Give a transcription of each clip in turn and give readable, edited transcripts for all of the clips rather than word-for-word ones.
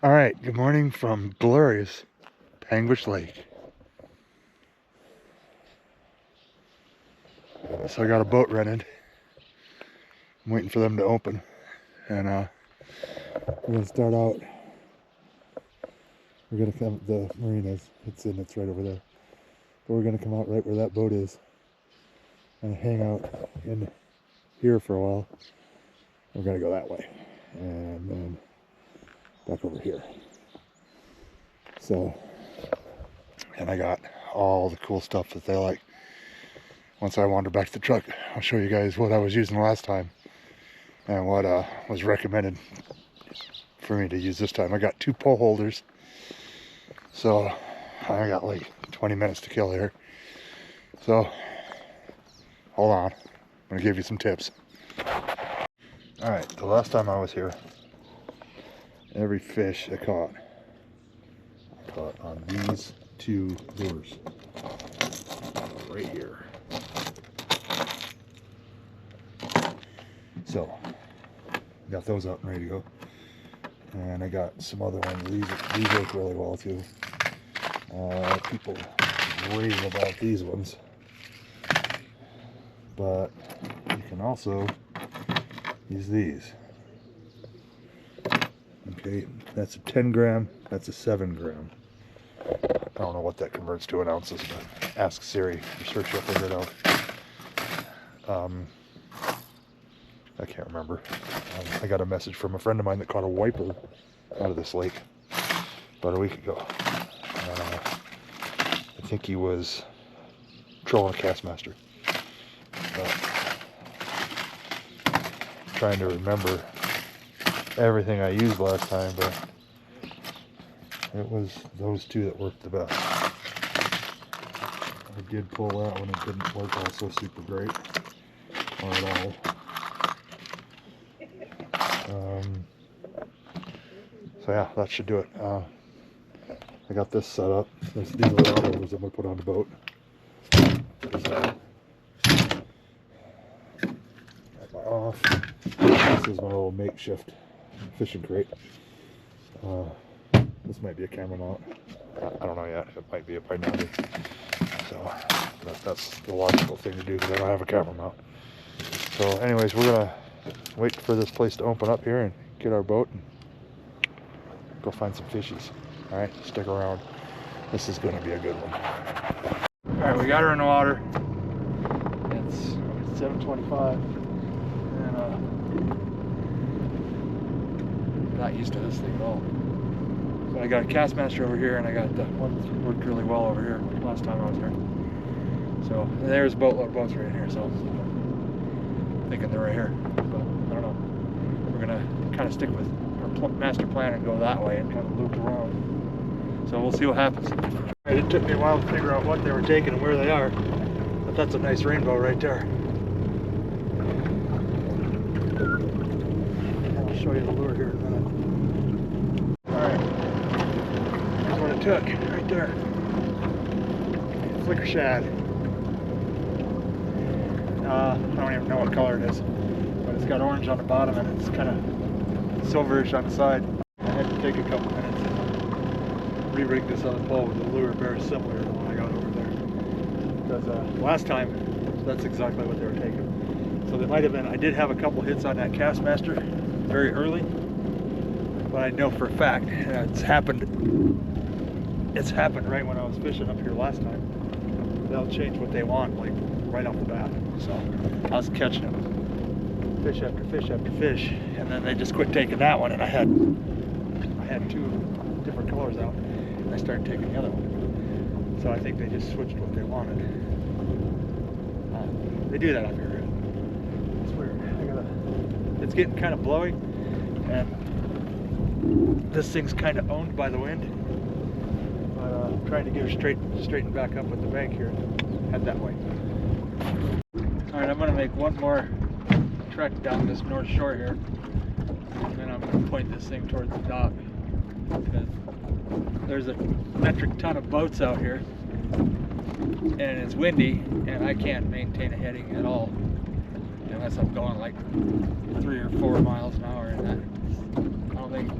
All right, good morning from glorious Panguitch Lake. So I got a boat rented. I'm waiting for them to open, and we're gonna start out. We're gonna come. The marina's it's right over there. But we're gonna come out right where that boat is, and hang out in here for a while. We're gonna go that way, and then back over here. So, and I got all the cool stuff that they like. Once I wander back to the truck, I'll show you guys what I was using last time and what was recommended for me to use this time. I got 2 pole holders, so I got like 20 minutes to kill here. So hold on, I'm gonna give you some tips. All right, the last time I was here, every fish I caught on these 2 lures right here. So got those up and ready to go, and I got some other ones. These work really well too. People rave about these ones, but you can also use these. Okay, that's a 10 gram, that's a 7 gram. I don't know what that converts to in ounces, but ask Siri or search, you'll figure it out. I can't remember. I got a message from a friend of mine that caught a wiper out of this lake about a week ago. I think he was trolling a Castmaster. Trying to remember everything I used last time, but it was those 2 that worked the best. I did pull that one, it didn't work out so super great, or at all. So yeah, that should do it. I got this set up. These are the holders I'm going to put on the boat. Got my off. This is my little makeshift fishing crate. This might be a camera mount. I don't know yet. It might be a pineapple. So that's the logical thing to do because I don't have a camera mount. So anyways, we're going to wait for this place to open up here and get our boat and go find some fishies. All right, stick around. This is going to be a good one. All right, we got her in the water. It's 7:25, and not used to this thing at all. So I got a Castmaster over here, and I got one that worked really well over here last time I was here. So there's a boatload of boats right here. So I'm thinking they're right here, but I don't know. We're gonna kind of stick with our master plan and go that way and kind of loop around. So we'll see what happens. It took me a while to figure out what they were taking and where they are, but that's a nice rainbow right there. I'll show you the lure here in a minute. Alright, here's what it took right there. Flicker shad. I don't even know what color it is, but it's got orange on the bottom and it's kind of silverish on the side. I had to take a couple minutes and re-rig this other pole with a lure very similar to the one I got over there. Because last time, that's exactly what they were taking. So they might have been, I did have a couple hits on that Castmaster very early, but I know for a fact it's happened right when I was fishing up here last time. They'll change what they want like right off the bat. So I was catching them fish after fish after fish, and then they just quit taking that one, and I had 2 different colors out, and I started taking the other one. So I think they just switched what they wanted. They do that up here. It's weird. It's getting kind of blowy, and this thing's kind of owned by the wind. But I'm trying to get her straightened back up with the bank here. Head that way. All right, I'm gonna make one more trek down this north shore here, and then I'm going to point this thing towards the dock, because there's a metric ton of boats out here, and it's windy, and I can't maintain a heading at all unless I'm going like 3 or 4 miles an hour, and I don't think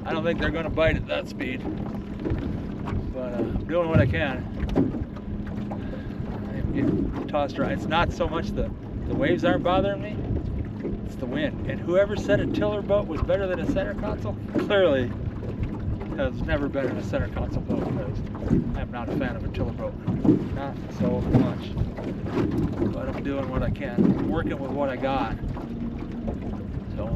I don't think they're going to bite at that speed. But I'm doing what I can. I'm getting tossed around. It's not so much the waves aren't bothering me, it's the wind. And whoever said a tiller boat was better than a center console, clearly has never been in a center console boat, because I'm not a fan of a tiller boat. Not so much. But I'm doing what I can. I'm working with what I got. So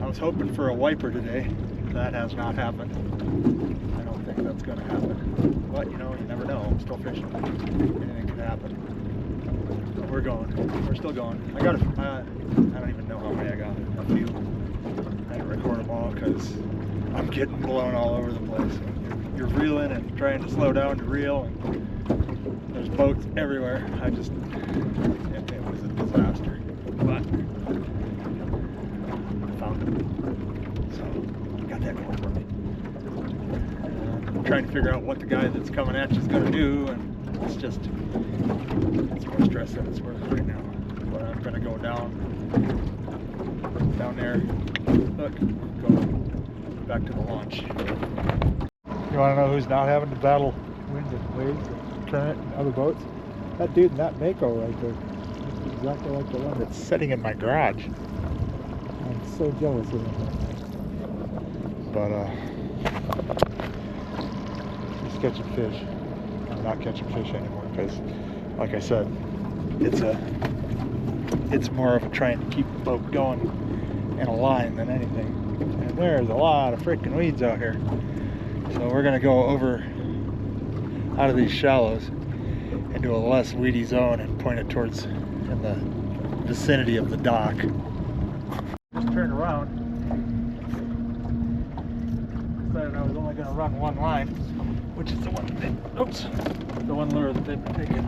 I was hoping for a wiper today. That has not happened. I don't think that's going to happen. But you know, you never know. I'm still fishing. Anything could happen. But we're going. We're still going. I got I don't even know how many I got. A few. I didn't record them all because I'm getting blown all over the place. You're reeling and trying to slow down to reel, and there's boats everywhere. It was a disaster. But I found them. So got that going for me. I'm trying to figure out what the guy that's coming at you is going to do, and it's more stress than it's worth right now. But I'm going to go down there, look, go back to the launch. You want to know who's not having to battle winds and waves and current and other boats? That dude in that mako right there. It's exactly like the one that's sitting in my garage. I'm so jealous of him. But just catching fish. I'm not catching fish anymore because, like I said, it's more of a trying to keep the boat going in a line than anything. And there's a lot of freaking weeds out here. So we're gonna go over out of these shallows into a less weedy zone and point it towards in the vicinity of the dock. Just turned around. Decided I was only gonna run one line, which is the one that the one lure that they've been taking.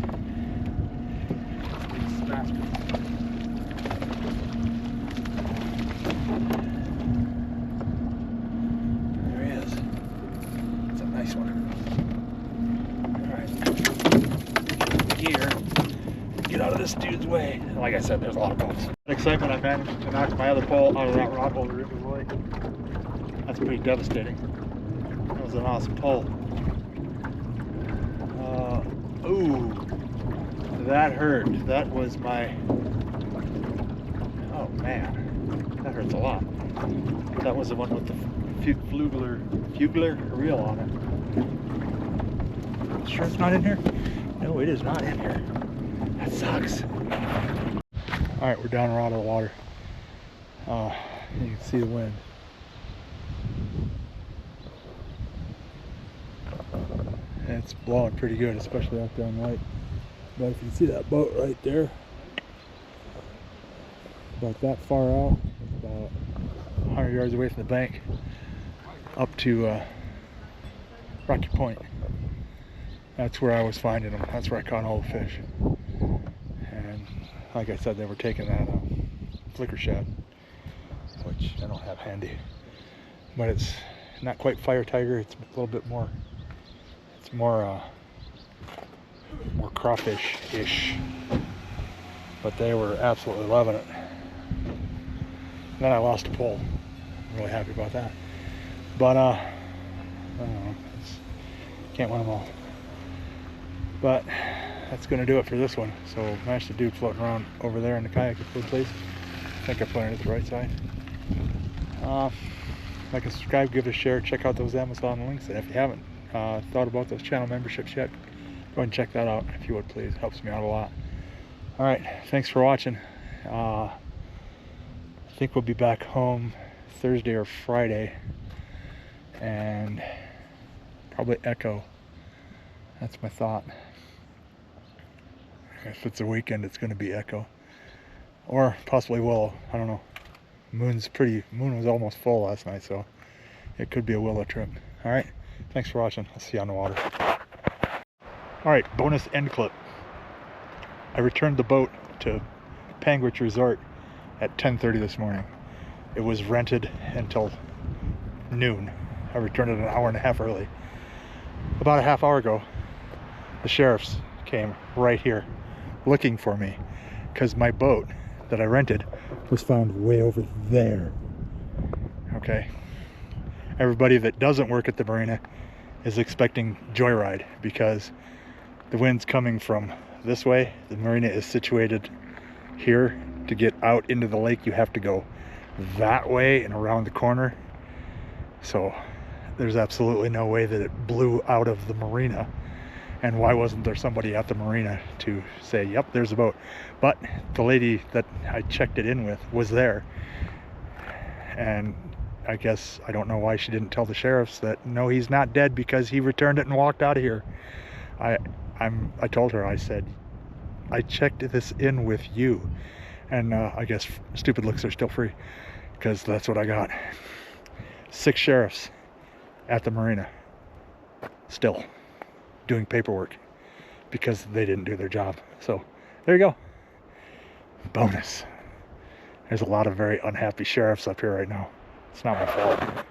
These bastards. Nice one. Alright. Here. Get out of this dude's way. And like I said, there's a lot of boats. Excitement, I managed to knock my other pole out of that rod holder into the lake. That's pretty devastating. That was an awesome pole. Ooh. That hurt. That was my... Oh man. That hurts a lot. That was the one with the fugler reel on it. Sure it's not in here? No, it is not in here. That sucks. Alright, we're down around the water. You can see the wind. And it's blowing pretty good, especially out there on the lake. But if you see that boat right there, about that far out, about 100 yards away from the bank, up to Rocky Point. That's where I was finding them. That's where I caught all the fish. And like I said, they were taking that flicker shad, which I don't have handy. But it's not quite fire tiger. It's a little bit more. It's more crawfish-ish. But they were absolutely loving it. And then I lost a pole. I'm really happy about that. But I don't know. Can't win them all. But that's going to do it for this one. So managed a dude floating around over there in the kayak at good place. I think I put it at the right side. Like and subscribe, give it a share, check out those Amazon links. And if you haven't thought about those channel memberships yet, go ahead and check that out if you would please. It helps me out a lot. Alright, thanks for watching. I think we'll be back home Thursday or Friday. And probably echo. That's my thought. If it's a weekend, it's going to be echo, or possibly willow. I don't know. Moon was almost full last night, so it could be a willow trip. All right. Thanks for watching. I'll see you on the water. All right. Bonus end clip. I returned the boat to Panguitch Resort at 10:30 this morning. It was rented until noon. I returned it an hour and a half early. About a half hour ago, the sheriffs came right here looking for me because my boat that I rented was found way over there. Okay, everybody that doesn't work at the marina is expecting joyride because the wind's coming from this way. The marina is situated here. To get out into the lake, you have to go that way and around the corner. So there's absolutely no way that it blew out of the marina. And why wasn't there somebody at the marina to say, yep, there's a boat? But the lady that I checked it in with was there. And I guess, I don't know why she didn't tell the sheriffs that, no, he's not dead because he returned it and walked out of here. I told her, I said, I checked this in with you. And I guess stupid looks are still free, because that's what I got. 6 sheriffs at the marina still doing paperwork because they didn't do their job. So there you go. Bonus. There's a lot of very unhappy sheriffs up here right now. It's not my fault.